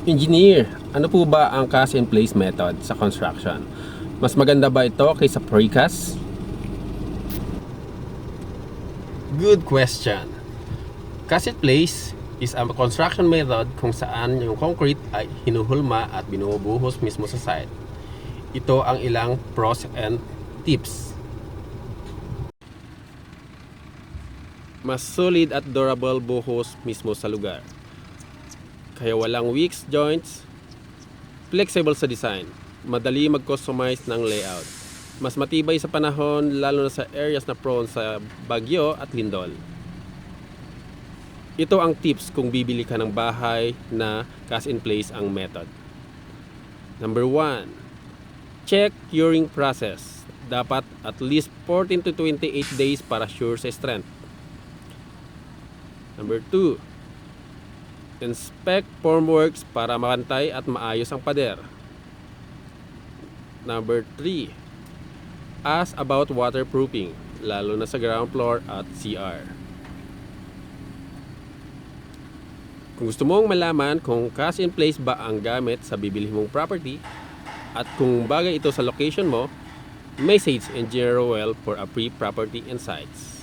Engineer, ano po ba ang cast in place method sa construction? Mas maganda ba ito kaysa precast? Good question. Cast in place is a construction method kung saan yung concrete ay hinuhulma at binubuhos mismo sa site. Ito ang ilang pros and tips. Mas solid at durable buhos mismo sa lugar. Kaya walang weak joints, flexible sa design, madali mag-customize ng layout. Mas matibay sa panahon lalo na sa areas na prone sa bagyo at lindol. Ito ang tips kung bibili ka ng bahay na cast in place ang method. Number 1. Check curing process. Dapat at least 14 to 28 days para sure sa strength. Number 2. Inspect formworks para makantay at maayos ang pader. Number 3. Ask about waterproofing, lalo na sa ground floor at CR. Kung gusto mong malaman kung cast in place ba ang gamit sa bibili mong property at kung bagay ito sa location mo, message Engineer Roel for a free property insights.